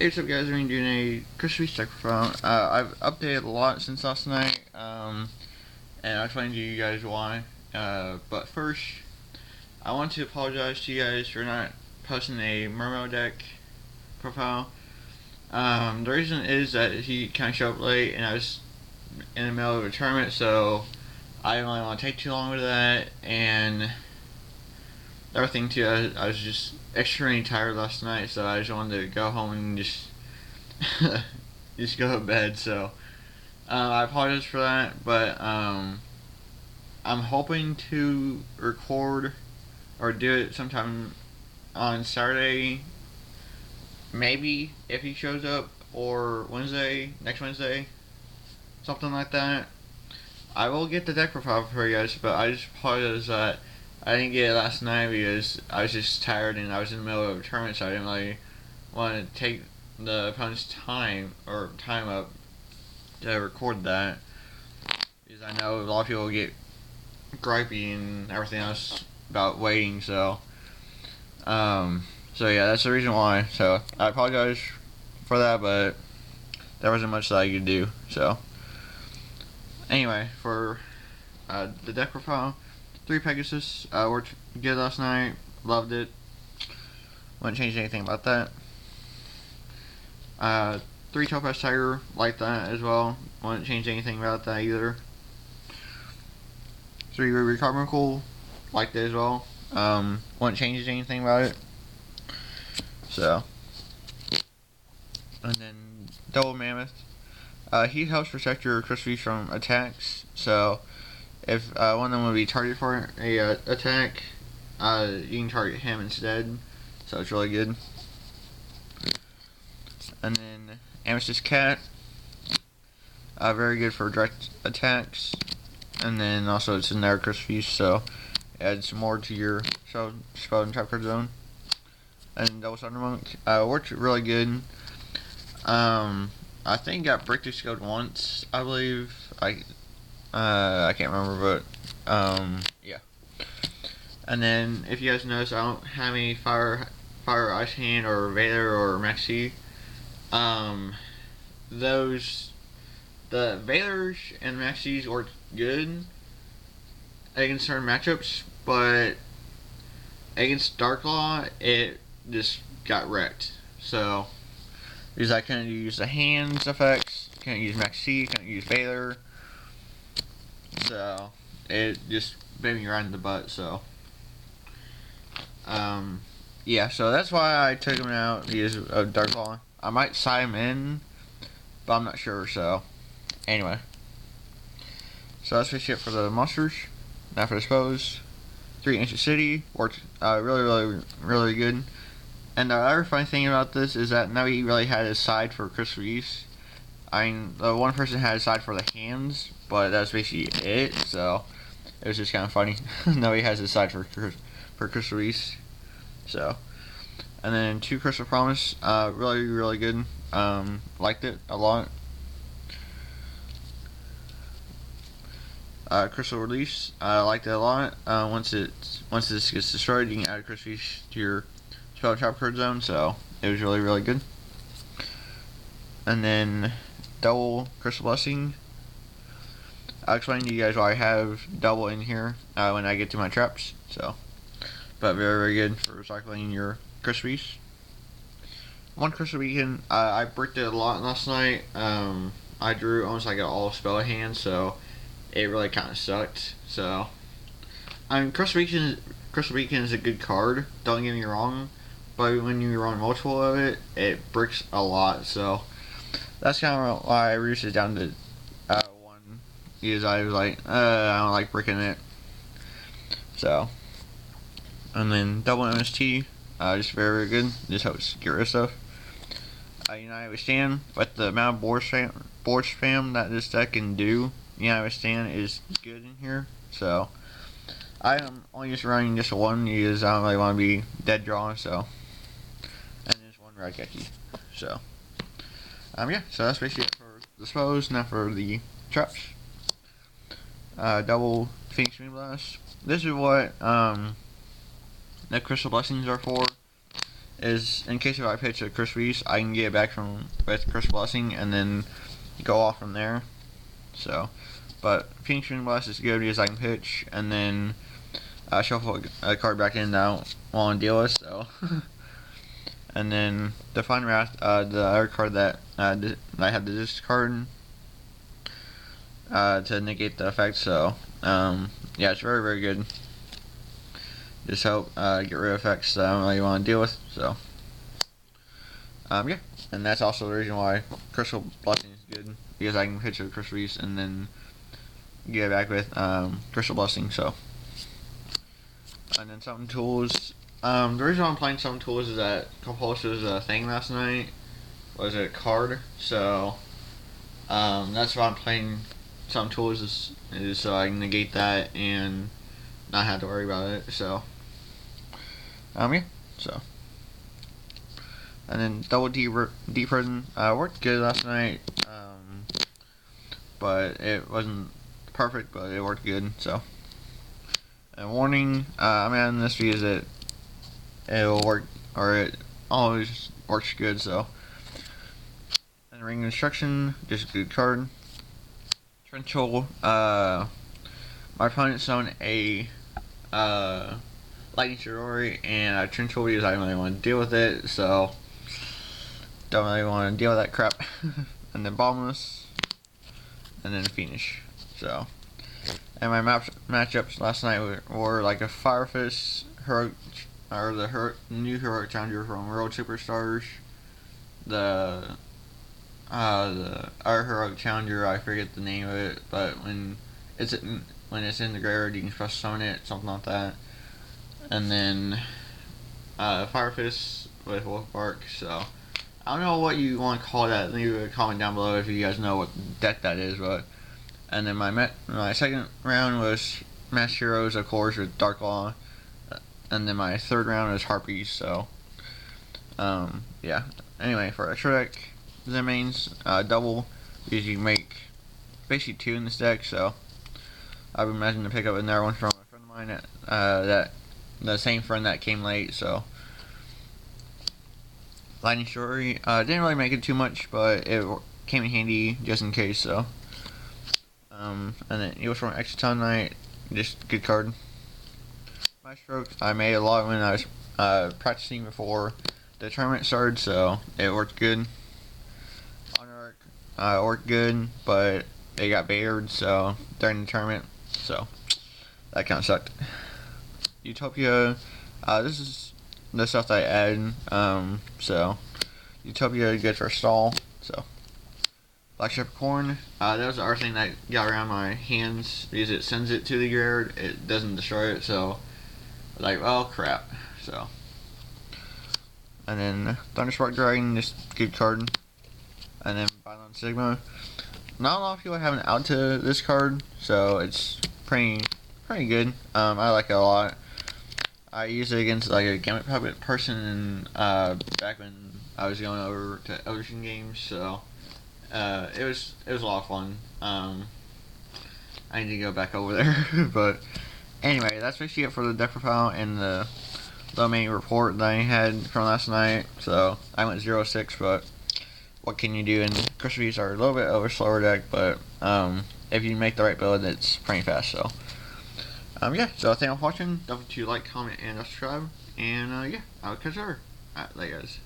Hey, what's up guys, I'm doing a Crystal Beast microphone. I've updated a lot since last night, and I'll explain to you guys why. But first, I want to apologize to you guys for not posting a Mermo deck profile. The reason is that he kind of showed up late, and I was in the middle of a tournament, so I didn't really want to take too long with that, and everything too, I was just extremely tired last night, so I just wanted to go home and just just go to bed. So I apologize for that, but I'm hoping to record or do it sometime on Saturday, maybe if he shows up, or next Wednesday, something like that. I will get the deck profile for you guys, but I just apologize that I didn't get it last night because I was just tired and I was in the middle of a tournament, so I didn't really want to take the opponent's time up to record that, because I know a lot of people get gripey and everything else about waiting. So yeah, that's the reason why. So I apologize for that, but there wasn't much that I could do. So anyway, for the deck profile, 3 Pegasus worked good last night. Loved it. Wouldn't change anything about that. 3 Topaz Tiger, like that as well. Wouldn't change anything about that either. 3 Ruby Carbuncle, like that as well. Wouldn't change anything about it. So, and then Double Mammoth. He helps protect your Crystal Beast from attacks. So, if one of them would be targeted for a attack, you can target him instead. So it's really good. And then Amethyst Cat, very good for direct attacks. And then also it's another Crystal Beast, so it adds more to your spell and trap card zone. And Double Thunder Monk worked really good. I think got Breakthrough Skilled once, I believe. I can't remember, but yeah. And then if you guys notice, I don't have any Fire Ice Hand or Vader or Maxi. The Vaders and Maxis work good against certain matchups, but against Darklaw, it just got wrecked. So, because I couldn't use the hands effects, couldn't use Maxi, couldn't use Vader. So, it just bit me right in the butt. So, yeah, so that's why I took him out, because of Darklaw. I might side him in, but I'm not sure. So, anyway. So that's basically it for the monsters. Now for the spells. 3 Ancient City, worked really good. And the other funny thing about this is that nobody really had a side for Crystal Beast. I mean, the one person had a side for the hands, but that's basically it. So it was just kind of funny. Nobody has a side for Crystal Beast. So, and then 2 Crystal Promise, really good. Liked it a lot. Crystal Release, I liked it a lot. Once this gets destroyed, you can add a Crystal Beast to your spell trap card zone. So it was really good. And then Double Crystal Blessing. I'll explain to you guys why I have double in here when I get to my traps. So, but very good for recycling your Crystal Beast. 1 Crystal Beacon, I bricked it a lot last night. I drew almost like an all spell hand, so it really kind of sucked. So, I mean, Crystal Beacon is a good card, don't get me wrong, but when you run multiple of it, it bricks a lot. So that's kind of why I reduced it down to 1, because I was like, I don't like bricking it. So, and then Double MST, just very good. Just helps get rid of stuff. United Withstand, with the amount of board spam that this deck can do, United Withstand is good in here. So I am only just running just 1 because I don't really want to be dead draw. So, and just 1 Raigeki. So yeah, so that's basically it for the spells. Now for the traps. Double Phoenix Moonblast. This is what the Crystal Blessings are for. is in case if I pitch a Crystal Beast, I can get it back from with Crystal Blessing and then go off from there. So, but Phoenix Dream Blast is good because I can pitch and then shuffle a card back in that I don't want to deal with. So, and then Define Wrath, the other card that I had to discard to negate the effect. So, yeah, it's very very good. Just help get rid of effects that I don't really want to deal with. So, yeah, and that's also the reason why Crystal Blessing is good, because I can pitch a Crystal Beast and then get it back with Crystal Blessing. So, and then Summon Tools. The reason why I'm playing Summon Tools is that Compulsive's thing last night was a card. So, that's why I'm playing Summon Tools is so I can negate that and not have to worry about it. So, yeah, so. And then Double D Prison worked good last night, but it wasn't perfect, but it worked good. So, and warning, I'm adding this because it'll work, or it always works good. So, and Ring Instruction, just a good card. Trenchel, my opponent summoned a Lightning Shidori and a Trenchel because I don't really want to deal with it. So. Don't really want to deal with that crap. And then Bombless, and then Finish. So, and my matchups last night were like a Fire Fist, or the new Heroic Challenger from World Superstars, the our Heroic Challenger, I forget the name of it, but when it's in the graveyard you can special summon it, something like that. And then Fire Fist with Wolf Bark. So. I don't know what you want to call that. Leave a comment down below if you guys know what deck that is. But and then my second round was Mass Heroes, of course, with Dark Law, and then my third round was Harpies. So yeah. Anyway, for extra deck, the mains double because you can make basically 2 in this deck. So I've been imagining to pick up another one from a friend of mine that the same friend that came late. So. Lightning Shidori, didn't really make it too much, but it came in handy just in case. So, and then it was from Extra Time Night, just good card. My strokes, I made a lot when I was practicing before the tournament started, so it worked good. Honor Arc worked good, but they got baited so during the tournament, so that kind of sucked. Utopia, this is the stuff that I added, so Utopia good for stall. So Black Shepherd Corn, that was the other thing that got around my hands because it sends it to the graveyard, it doesn't destroy it. So like, oh crap. So, and then Thunderspark Dragon, just good card. And then Bylon Sigma. Not a lot of people have an out to this card, so it's pretty good. I like it a lot. I used it against like a Gambit Puppet person back when I was going over to Ocean Games, so it was a lot of fun. I need to go back over there, but anyway, that's basically it for the deck profile and the main report that I had from last night. So I went 0-6, but what can you do? And Crystal Beasts are a little bit of a slower deck, but if you make the right build, it's pretty fast. So. Yeah, so thank you for watching. Don't forget to like, comment, and subscribe. And yeah, I'll catch you later. Alright, later guys.